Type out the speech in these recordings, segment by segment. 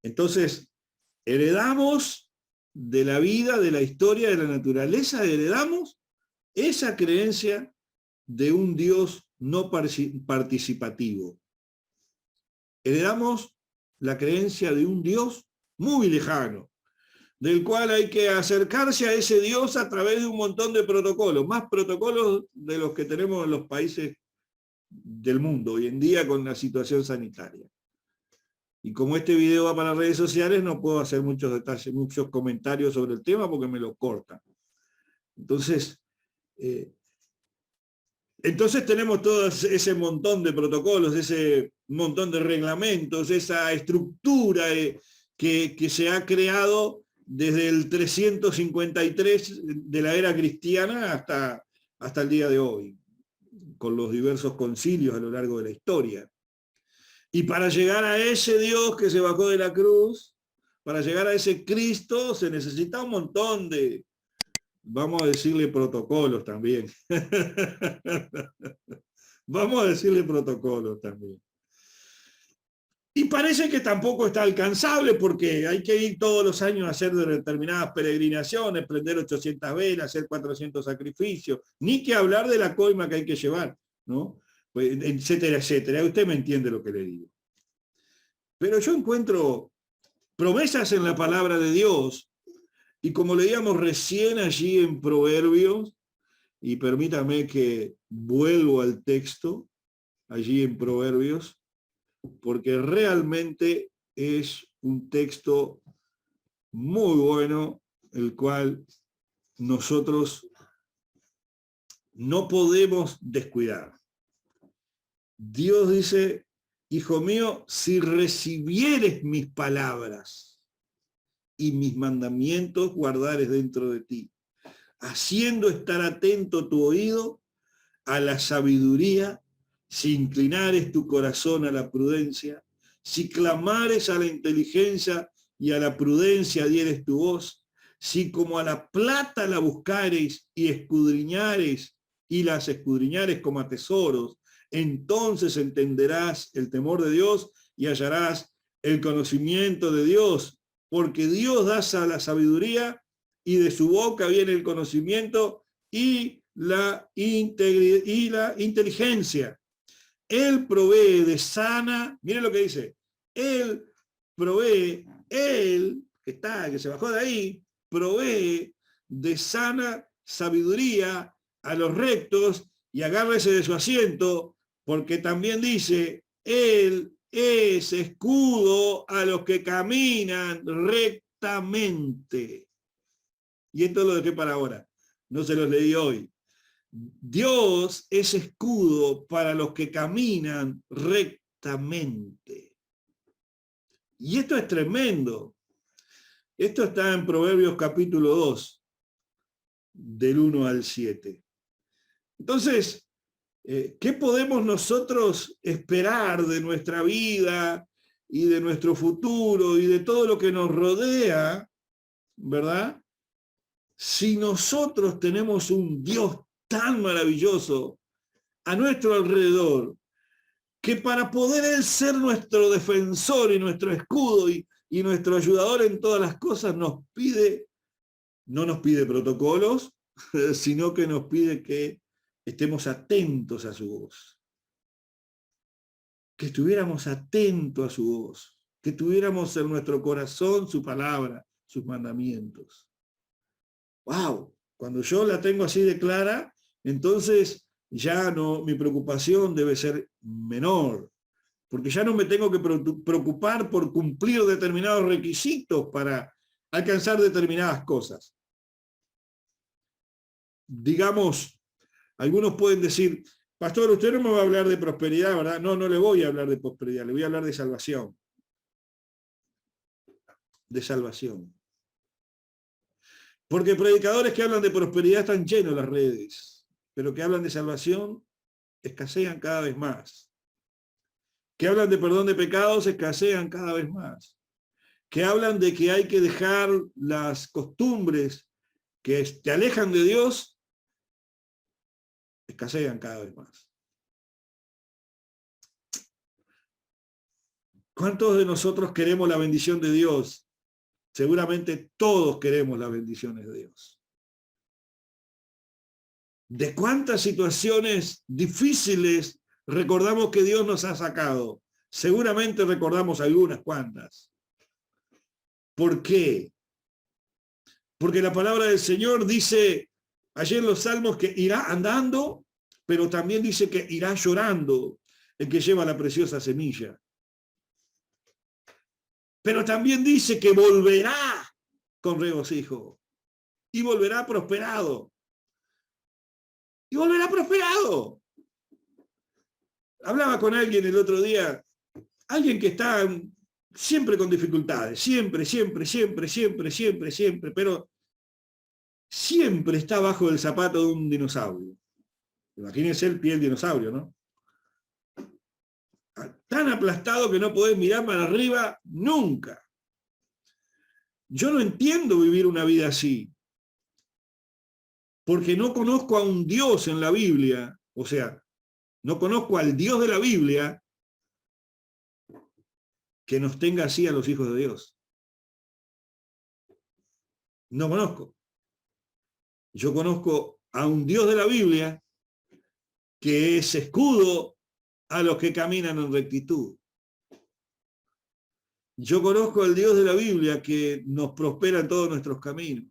Entonces, heredamos de la vida, de la historia, de la naturaleza, heredamos esa creencia de un Dios no participativo. Heredamos la creencia de un Dios muy lejano, del cual hay que acercarse a ese Dios a través de un montón de protocolos, más protocolos de los que tenemos en los países del mundo hoy en día con la situación sanitaria. Y como este video va para redes sociales, no puedo hacer muchos detalles, muchos comentarios sobre el tema porque me lo cortan. Entonces tenemos todo ese montón de protocolos, ese montón de reglamentos, esa estructura que se ha creado desde el 353 de la era cristiana hasta el día de hoy, con los diversos concilios a lo largo de la historia. Y para llegar a ese Dios que se bajó de la cruz, para llegar a ese Cristo, se necesita un montón de, vamos a decirle, protocolos también. Vamos a decirle protocolos también. Y parece que tampoco está alcanzable porque hay que ir todos los años a hacer determinadas peregrinaciones, prender 800 velas, hacer 400 sacrificios, ni que hablar de la coima que hay que llevar, ¿no? Etcétera, etcétera. Usted me entiende lo que le digo. Pero yo encuentro promesas en la palabra de Dios, y como leíamos recién allí en Proverbios, y permítame que vuelvo al texto, allí en Proverbios, porque realmente es un texto muy bueno, el cual nosotros no podemos descuidar. Dios dice, hijo mío, si recibieres mis palabras y mis mandamientos guardares dentro de ti, haciendo estar atento tu oído a la sabiduría, si inclinares tu corazón a la prudencia, si clamares a la inteligencia y a la prudencia dieres tu voz, si como a la plata la buscares y escudriñares y las escudriñares como a tesoros, entonces entenderás el temor de Dios y hallarás el conocimiento de Dios, porque Dios da a la sabiduría y de su boca viene el conocimiento y la inteligencia. Él provee de sana, miren lo que dice, él provee, él, que se bajó de ahí, provee de sana sabiduría a los rectos, y agárrese de su asiento, porque también dice, él es escudo a los que caminan rectamente. Y esto lo dejé para ahora, no se los leí hoy. Dios es escudo para los que caminan rectamente. Y esto es tremendo. Esto está en Proverbios capítulo 2, del 1 al 7. Entonces, ¿qué podemos nosotros esperar de nuestra vida y de nuestro futuro y de todo lo que nos rodea, verdad? Si nosotros tenemos un Dios tan maravilloso a nuestro alrededor, que para poder Él ser nuestro defensor y nuestro escudo y nuestro ayudador en todas las cosas, no nos pide protocolos, sino que nos pide que estemos atentos a su voz. Que estuviéramos atentos a su voz, que tuviéramos en nuestro corazón su palabra, sus mandamientos. ¡Wow! Cuando yo la tengo así de clara, entonces ya no, mi preocupación debe ser menor, porque ya no me tengo que preocupar por cumplir determinados requisitos para alcanzar determinadas cosas. Digamos, algunos pueden decir, pastor, usted no me va a hablar de prosperidad, ¿verdad? No, no le voy a hablar de prosperidad, le voy a hablar de salvación. De salvación. Porque predicadores que hablan de prosperidad están llenos las redes, pero que hablan de salvación escasean cada vez más. Que hablan de perdón de pecados escasean cada vez más. Que hablan de que hay que dejar las costumbres que te alejan de Dios, escasean cada vez más. ¿Cuántos de nosotros queremos la bendición de Dios? Seguramente todos queremos las bendiciones de Dios. ¿De cuántas situaciones difíciles recordamos que Dios nos ha sacado? Seguramente recordamos algunas cuantas. ¿Por qué? Porque la palabra del Señor dice, ayer en los Salmos, que irá andando, pero también dice que irá llorando el que lleva la preciosa semilla. Pero también dice que volverá con regocijo y volverá prosperado. Y volverá prosperado. Hablaba con alguien el otro día, alguien que está siempre con dificultades, siempre, pero siempre está bajo el zapato de un dinosaurio. Imagínense el pie del dinosaurio, ¿no? Tan aplastado que no podés mirar para arriba nunca. Yo no entiendo vivir una vida así, porque no conozco a un Dios en la Biblia, o sea, no conozco al Dios de la Biblia que nos tenga así a los hijos de Dios. No conozco. Yo conozco a un Dios de la Biblia que es escudo a los que caminan en rectitud. Yo conozco al Dios de la Biblia que nos prospera en todos nuestros caminos.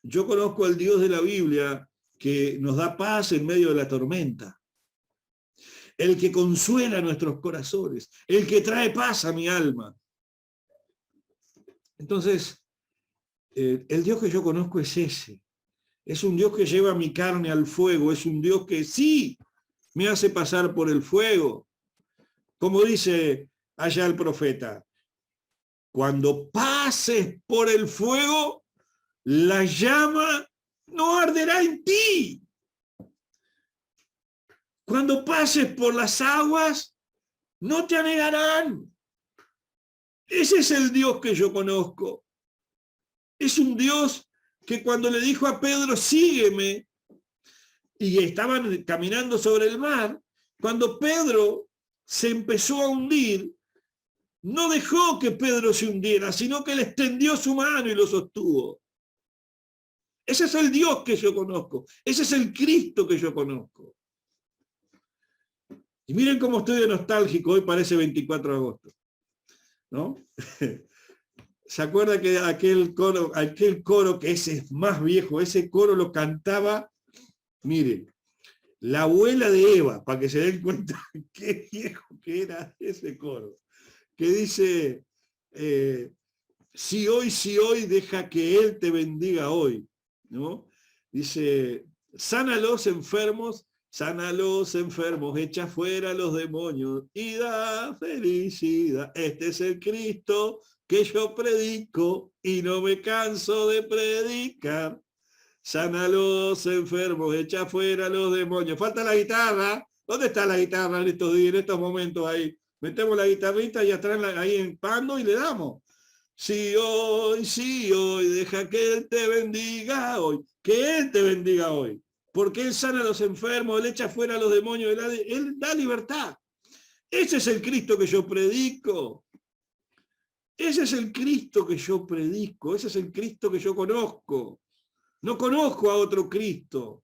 Yo conozco al Dios de la Biblia que nos da paz en medio de la tormenta. El que consuela nuestros corazones, el que trae paz a mi alma. Entonces, el Dios que yo conozco es ese. Es un Dios que lleva mi carne al fuego, es un Dios que sí me hace pasar por el fuego. Como dice allá el profeta, cuando pases por el fuego, la llama no arderá en ti. Cuando pases por las aguas, no te anegarán. Ese es el Dios que yo conozco. Es un Dios que cuando le dijo a Pedro, sígueme, y estaban caminando sobre el mar, cuando Pedro se empezó a hundir, no dejó que Pedro se hundiera, sino que le extendió su mano y lo sostuvo. Ese es el Dios que yo conozco. Ese es el Cristo que yo conozco. Y miren cómo estoy de nostálgico, hoy parece 24 de agosto, ¿no? ¿Se acuerda que aquel coro que ese es más viejo, ese coro lo cantaba, miren, la abuela de Eva, para que se den cuenta qué viejo que era ese coro, que dice, si hoy, deja que Él te bendiga hoy, ¿no? Dice, sana a los enfermos, echa fuera a los demonios y da felicidad. Este es el Cristo que yo predico y no me canso de predicar. Sana a los enfermos, echa fuera a los demonios. Falta la guitarra. ¿Dónde está la guitarra en estos días, en estos momentos ahí? Metemos la guitarrita y atrás ahí en pando y le damos. Sí hoy, deja que Él te bendiga hoy. Que Él te bendiga hoy. Porque Él sana a los enfermos, Él echa fuera a los demonios, Él da libertad. Ese es el Cristo que yo predico. Ese es el Cristo que yo predico. Ese es el Cristo que yo conozco. No conozco a otro Cristo.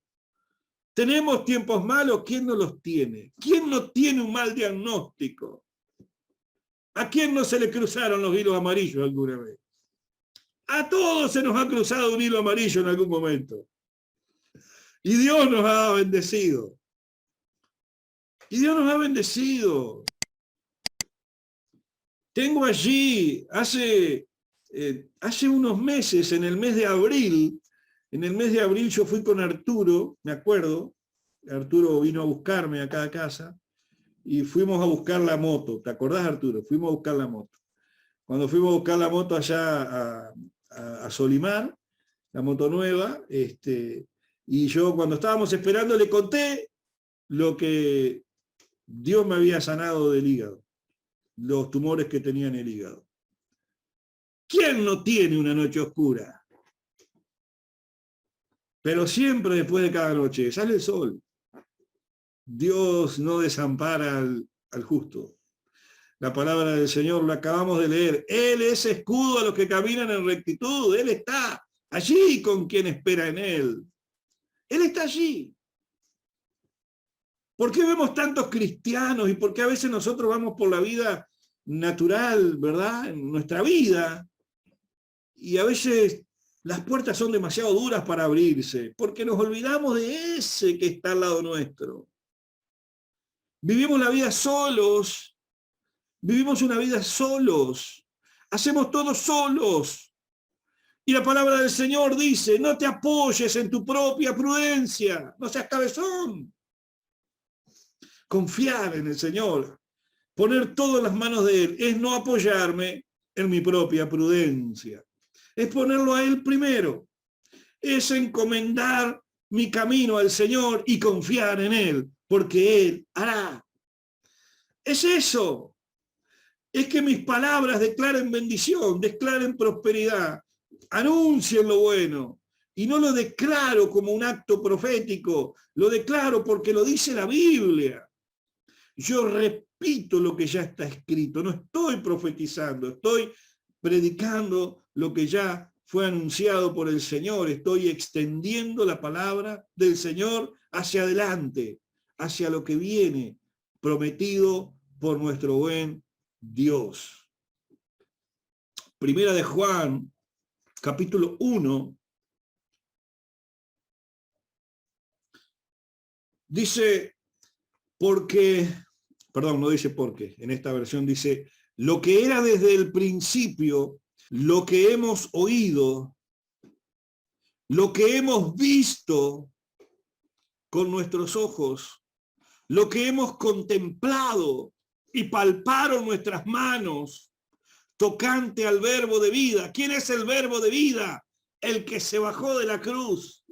¿Tenemos tiempos malos? ¿Quién no los tiene? ¿Quién no tiene un mal diagnóstico? ¿A quién no se le cruzaron los hilos amarillos alguna vez? A todos se nos ha cruzado un hilo amarillo en algún momento. Y Dios nos ha bendecido. Y Dios nos ha bendecido. Tengo allí, hace unos meses, en el mes de abril yo fui con Arturo, me acuerdo, Arturo vino a buscarme acá a casa, y fuimos a buscar la moto. ¿Te acordás, Arturo? Fuimos a buscar la moto. Cuando fuimos a buscar la moto allá a Solimar, la moto nueva, y yo cuando estábamos esperando le conté lo que Dios me había sanado del hígado, los tumores que tenía en el hígado. ¿Quién no tiene una noche oscura? Pero siempre después de cada noche sale el sol. Dios no desampara al justo. La palabra del Señor la acabamos de leer. Él es escudo a los que caminan en rectitud. Él está allí con quien espera en Él. Él está allí. ¿Por qué vemos tantos cristianos y por qué a veces nosotros vamos por la vida natural, ¿verdad? En nuestra vida. Y a veces las puertas son demasiado duras para abrirse, porque nos olvidamos de ese que está al lado nuestro. Vivimos la vida solos, vivimos una vida solos, hacemos todo solos. Y la palabra del Señor dice, no te apoyes en tu propia prudencia, no seas cabezón. Confiar en el Señor, poner todo en las manos de Él, es no apoyarme en mi propia prudencia. Es ponerlo a Él primero, es encomendar mi camino al Señor y confiar en Él, porque Él hará. Es eso, es que mis palabras declaren bendición, declaren prosperidad, anuncien lo bueno, y no lo declaro como un acto profético, lo declaro porque lo dice la Biblia. Yo repito lo que ya está escrito, no estoy profetizando, estoy predicando lo que ya fue anunciado por el Señor, estoy extendiendo la palabra del Señor hacia adelante, hacia lo que viene prometido por nuestro buen Dios. Primera de Juan, capítulo 1, dice, no dice porque, en esta versión dice, lo que era desde el principio, lo que hemos oído, lo que hemos visto con nuestros ojos, lo que hemos contemplado y palparon nuestras manos tocante al verbo de vida. ¿Quién es el verbo de vida? El que se bajó de la cruz.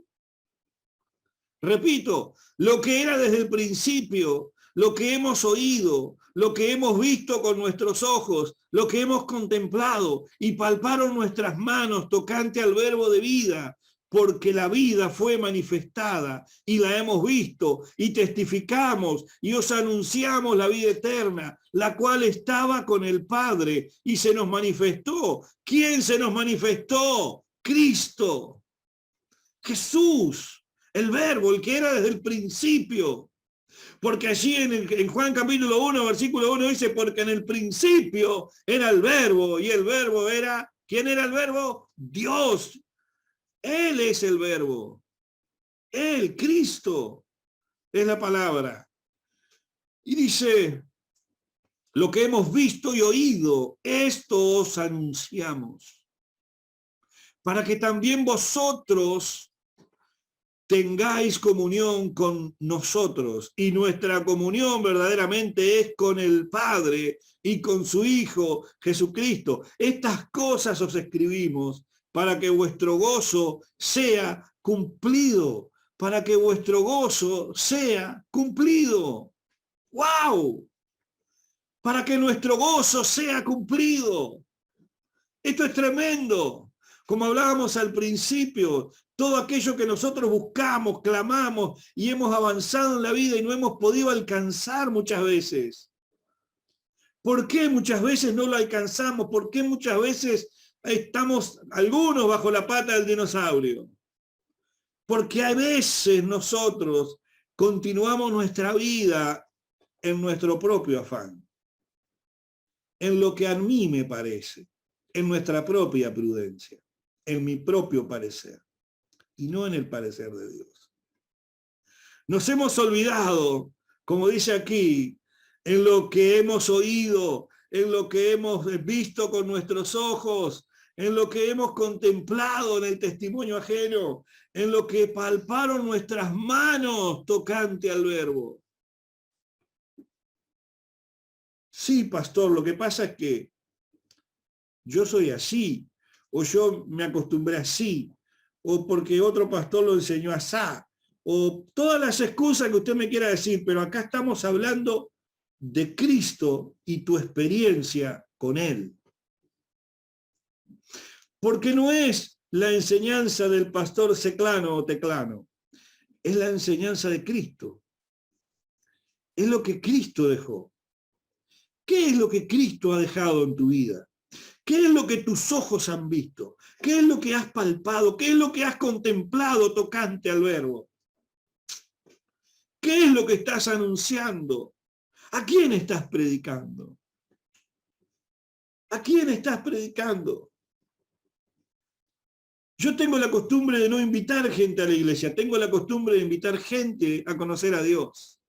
Repito, lo que era desde el principio, lo que hemos oído, lo que hemos visto con nuestros ojos, lo que hemos contemplado y palparon nuestras manos tocante al verbo de vida, porque la vida fue manifestada y la hemos visto y testificamos y os anunciamos la vida eterna, la cual estaba con el Padre y se nos manifestó. ¿Quién se nos manifestó? Cristo, Jesús, el verbo, el que era desde el principio. Porque allí en Juan capítulo 1, versículo 1 dice, porque en el principio era el verbo, y el verbo era, ¿quién era el verbo? Dios. Él es el verbo. Él, Cristo, es la palabra. Y dice, lo que hemos visto y oído, esto os anunciamos, para que también vosotros tengáis comunión con nosotros, y nuestra comunión verdaderamente es con el Padre y con su Hijo Jesucristo. Estas cosas os escribimos para que vuestro gozo sea cumplido, para que vuestro gozo sea cumplido. ¡Wow! Para que nuestro gozo sea cumplido. Esto es tremendo. Como hablábamos al principio, todo aquello que nosotros buscamos, clamamos y hemos avanzado en la vida y no hemos podido alcanzar muchas veces. ¿Por qué muchas veces no lo alcanzamos? ¿Por qué muchas veces estamos algunos bajo la pata del dinosaurio? Porque a veces nosotros continuamos nuestra vida en nuestro propio afán, en lo que a mí me parece, en nuestra propia prudencia, en mi propio parecer, y no en el parecer de Dios. Nos hemos olvidado, como dice aquí, en lo que hemos oído, en lo que hemos visto con nuestros ojos, en lo que hemos contemplado en el testimonio ajeno, en lo que palparon nuestras manos tocante al verbo. Sí, pastor, lo que pasa es que yo soy así, o yo me acostumbré así, o porque otro pastor lo enseñó así, o todas las excusas que usted me quiera decir, pero acá estamos hablando de Cristo y tu experiencia con Él. Porque no es la enseñanza del pastor Seclano o Teclano, es la enseñanza de Cristo. Es lo que Cristo dejó. ¿Qué es lo que Cristo ha dejado en tu vida? ¿Qué es lo que tus ojos han visto? ¿Qué es lo que has palpado? ¿Qué es lo que has contemplado tocante al Verbo? ¿Qué es lo que estás anunciando? ¿A quién estás predicando? ¿A quién estás predicando? Yo tengo la costumbre de no invitar gente a la iglesia, tengo la costumbre de invitar gente a conocer a Dios.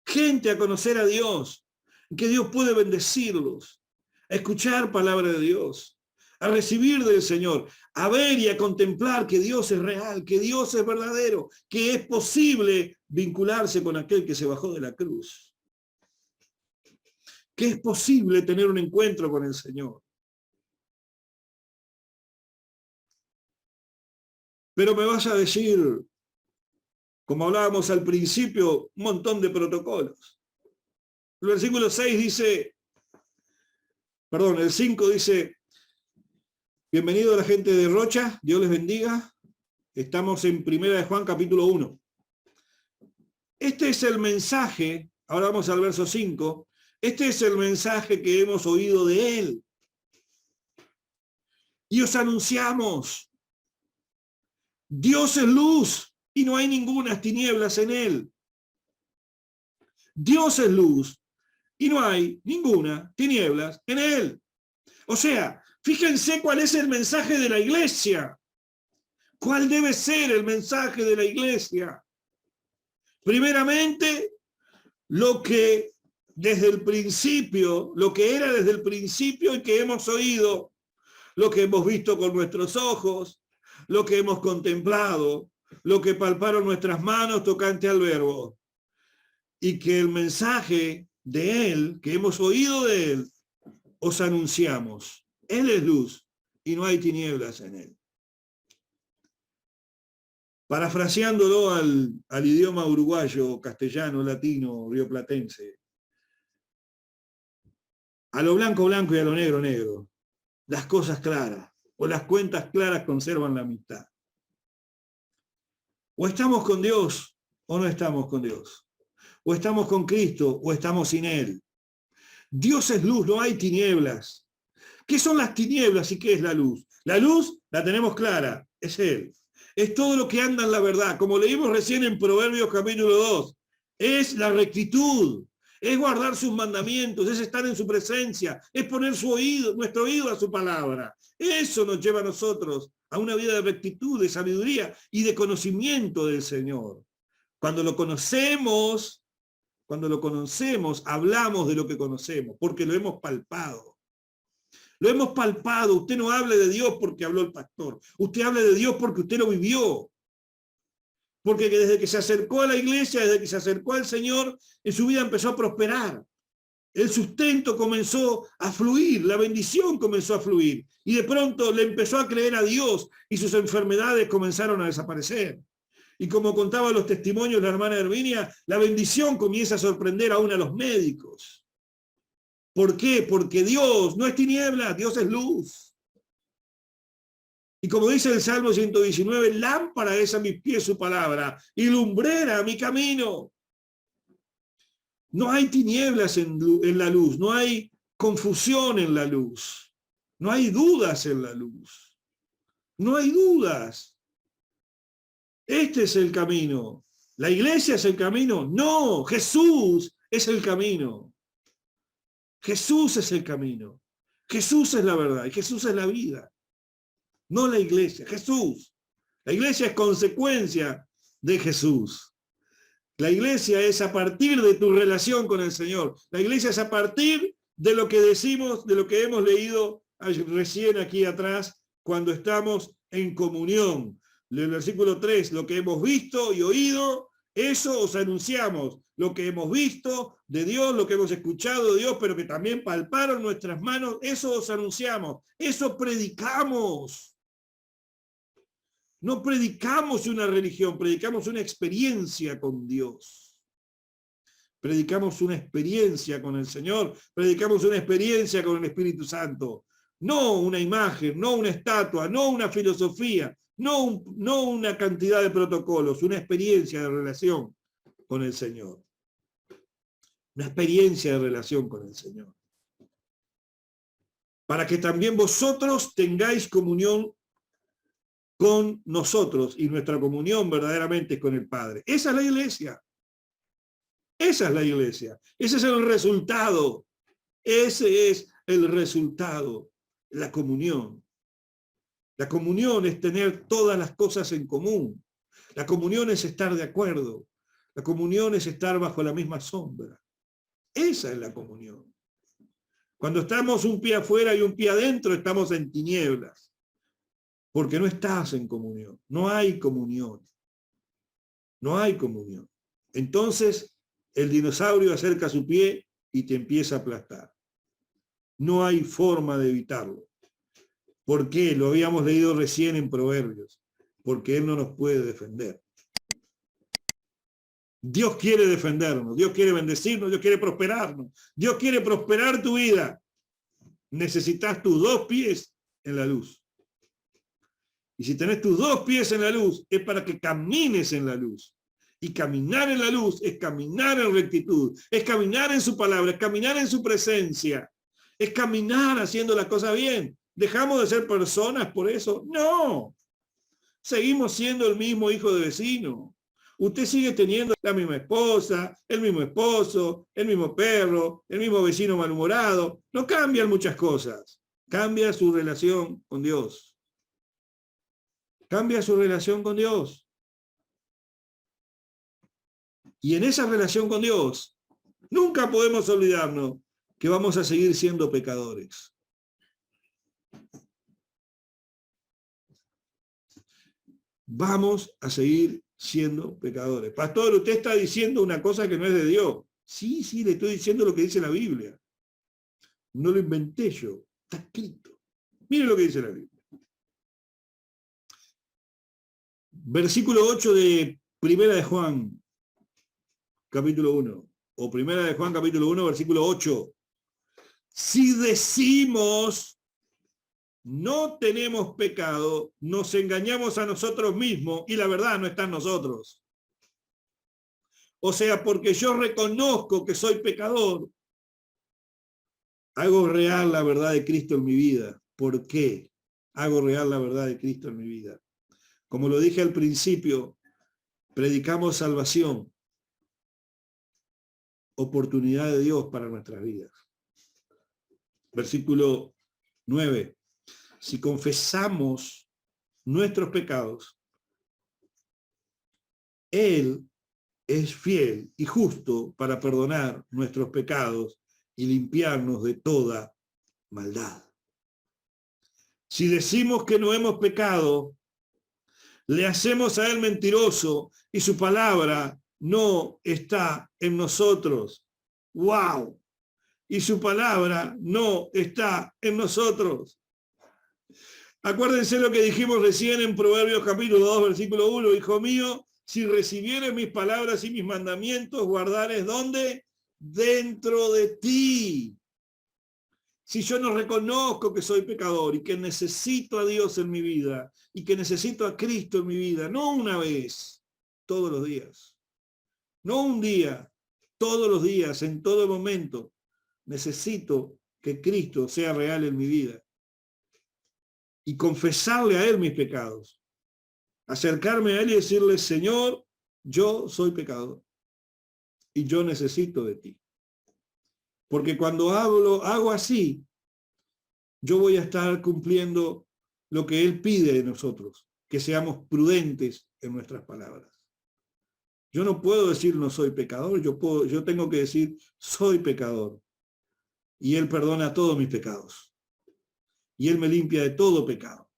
Gente a conocer a Dios, que Dios puede bendecirlos, a escuchar palabra de Dios, a recibir del Señor, a ver y a contemplar que Dios es real, que Dios es verdadero, que es posible vincularse con aquel que se bajó de la cruz, que es posible tener un encuentro con el Señor. Pero me vas a decir, como hablábamos al principio, un montón de protocolos. El versículo 6 dice, perdón, el 5 dice, bienvenido a la gente de Rocha, Dios les bendiga. Estamos en 1 de Juan capítulo 1. Este es el mensaje, ahora vamos al verso 5, este es el mensaje que hemos oído de él. Y os anunciamos, Dios es luz y no hay ninguna tinieblas en él. Dios es luz y no hay ninguna tinieblas en él. O sea, fíjense cuál es el mensaje de la iglesia. ¿Cuál debe ser el mensaje de la iglesia? Primeramente, lo que desde el principio, lo que era desde el principio y que hemos oído, lo que hemos visto con nuestros ojos, lo que hemos contemplado, lo que palparon nuestras manos tocante al Verbo. Y que el mensaje de él, que hemos oído de él, os anunciamos. Él es luz y no hay tinieblas en él. Parafraseándolo al idioma uruguayo, castellano, latino, rioplatense. A lo blanco, blanco y a lo negro, negro. Las cosas claras o las cuentas claras conservan la amistad. O estamos con Dios o no estamos con Dios. O estamos con Cristo o estamos sin Él. Dios es luz, no hay tinieblas. ¿Qué son las tinieblas y qué es la luz? La luz la tenemos clara, es Él. Es todo lo que anda en la verdad. Como leímos recién en Proverbios capítulo 2, es la rectitud, es guardar sus mandamientos, es estar en su presencia, es poner nuestro oído a su palabra. Eso nos lleva a nosotros a una vida de rectitud, de sabiduría y de conocimiento del Señor. Cuando lo conocemos, hablamos de lo que conocemos, porque lo hemos palpado. Lo hemos palpado. Usted no hable de Dios porque habló el pastor. Usted hable de Dios porque usted lo vivió. Porque desde que se acercó a la iglesia, desde que se acercó al Señor, en su vida empezó a prosperar. El sustento comenzó a fluir, la bendición comenzó a fluir. Y de pronto le empezó a creer a Dios y sus enfermedades comenzaron a desaparecer. Y como contaba los testimonios la hermana Herminia, la bendición comienza a sorprender aún a los médicos. ¿Por qué? Porque Dios no es tiniebla, Dios es luz. Y como dice el Salmo 119, lámpara es a mis pies su palabra y lumbrera a mi camino. No hay tinieblas en la luz, no hay confusión en la luz, no hay dudas en la luz, no hay dudas. Este es el camino. ¿La iglesia es el camino? No, Jesús es el camino. Jesús es el camino. Jesús es la verdad y Jesús es la vida. No la iglesia, Jesús. La iglesia es consecuencia de Jesús. La iglesia es a partir de tu relación con el Señor. La iglesia es a partir de lo que decimos, de lo que hemos leído recién aquí atrás, cuando estamos en comunión. El versículo 3, lo que hemos visto y oído, eso os anunciamos. Lo que hemos visto de Dios, lo que hemos escuchado de Dios, pero que también palparon nuestras manos, eso os anunciamos. Eso predicamos. No predicamos una religión, predicamos una experiencia con Dios. Predicamos una experiencia con el Señor, predicamos una experiencia con el Espíritu Santo. No una imagen, no una estatua, no una filosofía, no una cantidad de protocolos, una experiencia de relación con el Señor. una experiencia de relación con el Señor. Para que también vosotros tengáis comunión con nosotros, y nuestra comunión verdaderamente es con el Padre. Esa es la iglesia. Esa es la iglesia. Ese es el resultado. Ese es el resultado. La comunión. La comunión es tener todas las cosas en común. La comunión es estar de acuerdo. La comunión es estar bajo la misma sombra. Esa es la comunión. Cuando estamos un pie afuera y un pie adentro, estamos en tinieblas. Porque no estás en comunión. No hay comunión. No hay comunión. Entonces, el dinosaurio acerca su pie y te empieza a aplastar. No hay forma de evitarlo. ¿Por qué? Lo habíamos leído recién en Proverbios. Porque Él no nos puede defender. Dios quiere defendernos, Dios quiere bendecirnos, Dios quiere prosperarnos. Dios quiere prosperar tu vida. Necesitas tus dos pies en la luz. Y si tenés tus dos pies en la luz, es para que camines en la luz. Y caminar en la luz es caminar en rectitud, es caminar en su palabra, es caminar en su presencia, es caminar haciendo las cosas bien. ¿Dejamos de ser personas por eso? No. Seguimos siendo el mismo hijo de vecino. Usted sigue teniendo la misma esposa, el mismo esposo, el mismo perro, el mismo vecino malhumorado. No cambian muchas cosas. Cambia su relación con Dios. Cambia su relación con Dios. Y en esa relación con Dios, nunca podemos olvidarnos que vamos a seguir siendo pecadores. Vamos a seguir siendo pecadores. Pastor, usted está diciendo una cosa que no es de Dios. Sí, le estoy diciendo lo que dice la Biblia. No lo inventé yo, está escrito. Mire lo que dice la Biblia. Versículo 8 de Primera de Juan, capítulo 1. O Primera de Juan, capítulo 1, versículo 8. Si decimos no tenemos pecado, nos engañamos a nosotros mismos y la verdad no está en nosotros. O sea, porque yo reconozco que soy pecador, hago real la verdad de Cristo en mi vida. ¿Por qué hago real la verdad de Cristo en mi vida? Como lo dije al principio, predicamos salvación, oportunidad de Dios para nuestras vidas. Versículo 9. Si confesamos nuestros pecados, Él es fiel y justo para perdonar nuestros pecados y limpiarnos de toda maldad. Si decimos que no hemos pecado, le hacemos a Él mentiroso y su palabra no está en nosotros. ¡Wow! Y su palabra no está en nosotros. Acuérdense lo que dijimos recién en Proverbios capítulo 2, versículo 1. Hijo mío, si recibieres mis palabras y mis mandamientos, guardares ¿dónde? Dentro de ti. Si yo no reconozco que soy pecador y que necesito a Dios en mi vida y que necesito a Cristo en mi vida, no una vez, todos los días. No un día, todos los días, en todo momento, necesito que Cristo sea real en mi vida. Y confesarle a Él mis pecados. Acercarme a Él y decirle, Señor, yo soy pecador. Y yo necesito de ti. Porque cuando hago así, yo voy a estar cumpliendo lo que Él pide de nosotros. Que seamos prudentes en nuestras palabras. Yo no puedo decir no soy pecador, yo tengo que decir soy pecador. Y Él perdona todos mis pecados. Y Él me limpia de todo pecado.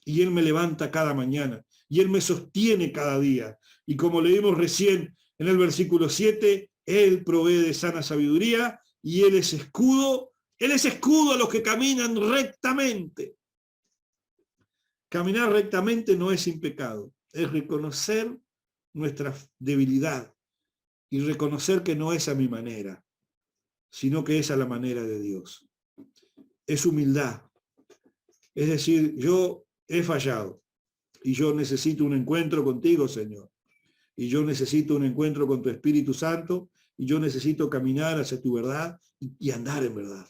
Y Él me levanta cada mañana. Y Él me sostiene cada día. Y como leímos recién en el versículo 7, Él provee de sana sabiduría y Él es escudo. Él es escudo a los que caminan rectamente. Caminar rectamente no es sin pecado. Es reconocer nuestra debilidad y reconocer que no es a mi manera, sino que es a la manera de Dios. Es humildad. Es decir, yo he fallado y yo necesito un encuentro contigo, Señor. Y yo necesito un encuentro con tu Espíritu Santo y yo necesito caminar hacia tu verdad y andar en verdad.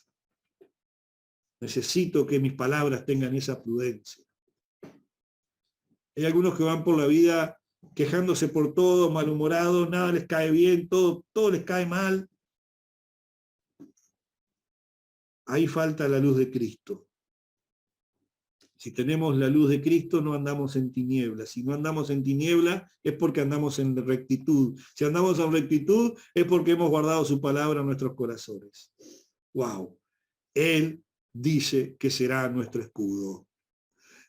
Necesito que mis palabras tengan esa prudencia. Hay algunos que van por la vida quejándose por todo, malhumorados, nada les cae bien, todo les cae mal. Ahí falta la luz de Cristo. Si tenemos la luz de Cristo, no andamos en tinieblas. Si no andamos en tinieblas, es porque andamos en rectitud. Si andamos en rectitud, es porque hemos guardado su palabra en nuestros corazones. ¡Wow! Él dice que será nuestro escudo.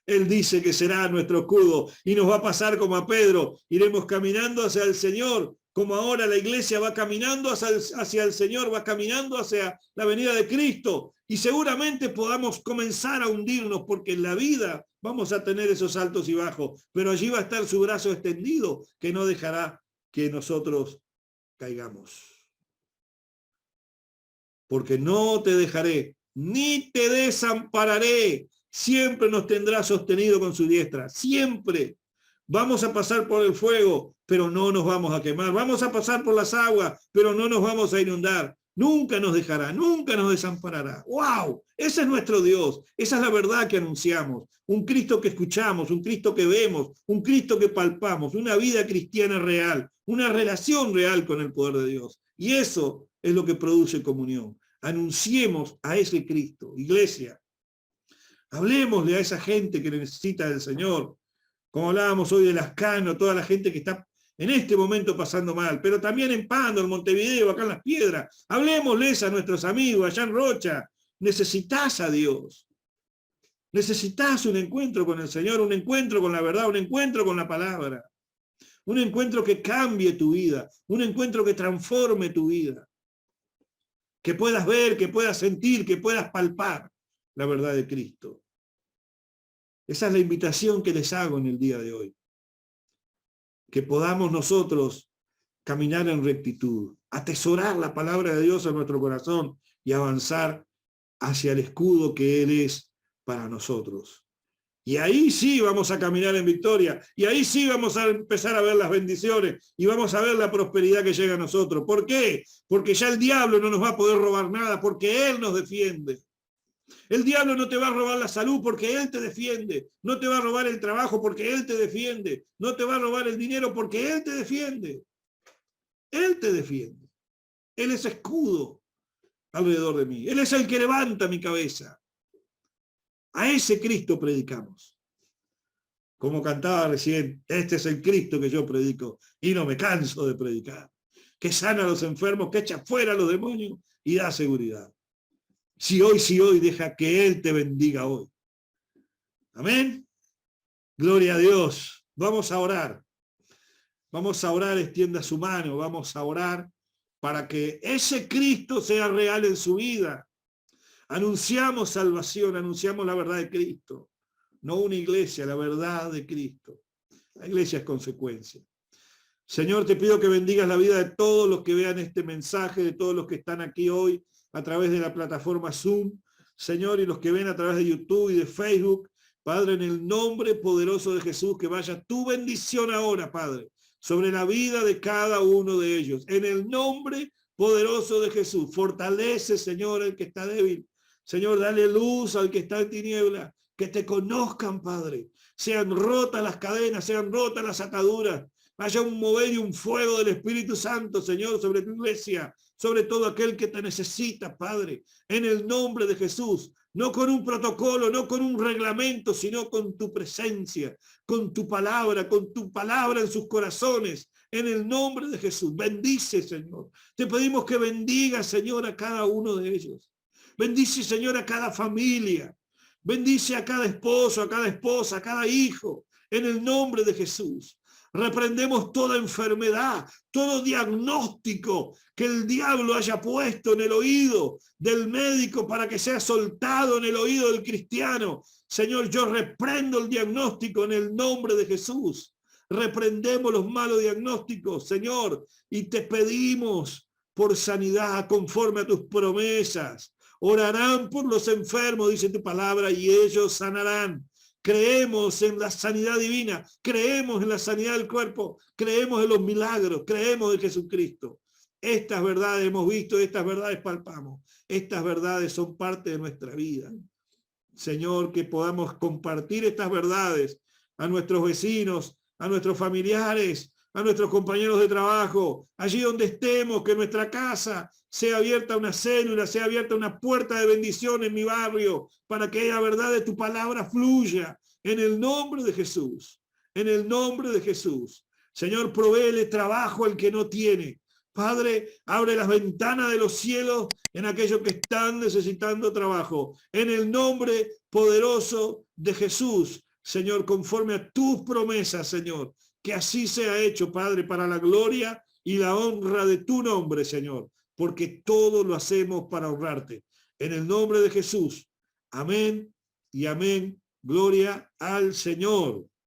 Él dice que será nuestro escudo. Y nos va a pasar como a Pedro. Iremos caminando hacia el Señor, como ahora la iglesia va caminando hacia el Señor, va caminando hacia la venida de Cristo. Y seguramente podamos comenzar a hundirnos, porque en la vida vamos a tener esos altos y bajos, pero allí va a estar su brazo extendido, que no dejará que nosotros caigamos. Porque no te dejaré, ni te desampararé, siempre nos tendrá sostenido con su diestra, siempre. Vamos a pasar por el fuego, pero no nos vamos a quemar. Vamos a pasar por las aguas, pero no nos vamos a inundar. Nunca nos dejará, nunca nos desamparará. ¡Wow! Ese es nuestro Dios. Esa es la verdad que anunciamos. Un Cristo que escuchamos, un Cristo que vemos, un Cristo que palpamos, una vida cristiana real, una relación real con el poder de Dios. Y eso es lo que produce comunión. Anunciemos a ese Cristo. Iglesia, hablemosle a esa gente que necesita del Señor. Como hablábamos hoy de Lascano, toda la gente que está en este momento pasando mal, pero también en Pando, en Montevideo, acá en Las Piedras. Hablemosles a nuestros amigos allá en Rocha. Necesitas a Dios. Necesitas un encuentro con el Señor, un encuentro con la verdad, un encuentro con la palabra. Un encuentro que cambie tu vida, un encuentro que transforme tu vida. Que puedas ver, que puedas sentir, que puedas palpar la verdad de Cristo. Esa es la invitación que les hago en el día de hoy. Que podamos nosotros caminar en rectitud, atesorar la palabra de Dios en nuestro corazón y avanzar hacia el escudo que Él es para nosotros. Y ahí sí vamos a caminar en victoria, y ahí sí vamos a empezar a ver las bendiciones, y vamos a ver la prosperidad que llega a nosotros. ¿Por qué? Porque ya el diablo no nos va a poder robar nada, porque Él nos defiende. El diablo no te va a robar la salud porque Él te defiende. No te va a robar el trabajo porque Él te defiende. No te va a robar el dinero porque Él te defiende. Él te defiende. Él es escudo alrededor de mí. Él es el que levanta mi cabeza. A ese Cristo predicamos. Como cantaba recién, este es el Cristo que yo predico y no me canso de predicar. Que sana a los enfermos, que echa fuera a los demonios y da seguridad. Si hoy, deja que Él te bendiga hoy. Amén. Gloria a Dios. Vamos a orar. Vamos a orar, extienda su mano. Vamos a orar para que ese Cristo sea real en su vida. Anunciamos salvación, anunciamos la verdad de Cristo. No una iglesia, la verdad de Cristo. La iglesia es consecuencia. Señor, te pido que bendigas la vida de todos los que vean este mensaje, de todos los que están aquí hoy a través de la plataforma Zoom, Señor, y los que ven a través de YouTube y de Facebook. Padre, en el nombre poderoso de Jesús, que vaya tu bendición ahora, Padre, sobre la vida de cada uno de ellos. En el nombre poderoso de Jesús, fortalece, Señor, al que está débil. Señor, dale luz al que está en tiniebla, que te conozcan, Padre. Sean rotas las cadenas, sean rotas las ataduras. Haya un mover y un fuego del Espíritu Santo, Señor, sobre tu iglesia, sobre todo aquel que te necesita, Padre, en el nombre de Jesús, no con un protocolo, no con un reglamento, sino con tu presencia, con tu palabra en sus corazones, en el nombre de Jesús. Bendice, Señor. Te pedimos que bendiga, Señor, a cada uno de ellos. Bendice, Señor, a cada familia. Bendice a cada esposo, a cada esposa, a cada hijo, en el nombre de Jesús. Reprendemos toda enfermedad, todo diagnóstico que el diablo haya puesto en el oído del médico para que sea soltado en el oído del cristiano. Señor, yo reprendo el diagnóstico en el nombre de Jesús. Reprendemos los malos diagnósticos, Señor, y te pedimos por sanidad conforme a tus promesas. Orarán por los enfermos, dice tu palabra, y ellos sanarán. Creemos en la sanidad divina, creemos en la sanidad del cuerpo, creemos en los milagros, creemos en Jesucristo. Estas verdades hemos visto, estas verdades palpamos. Estas verdades son parte de nuestra vida. Señor, que podamos compartir estas verdades a nuestros vecinos, a nuestros familiares, a nuestros compañeros de trabajo, allí donde estemos, que nuestra casa sea abierta una célula, sea abierta una puerta de bendición en mi barrio, para que la verdad de tu palabra fluya, en el nombre de Jesús, en el nombre de Jesús. Señor, provéele trabajo al que no tiene. Padre, abre las ventanas de los cielos en aquellos que están necesitando trabajo. En el nombre poderoso de Jesús, Señor, conforme a tus promesas, Señor. Que así sea hecho, Padre, para la gloria y la honra de tu nombre, Señor. Porque todo lo hacemos para honrarte. En el nombre de Jesús. Amén y amén. Gloria al Señor.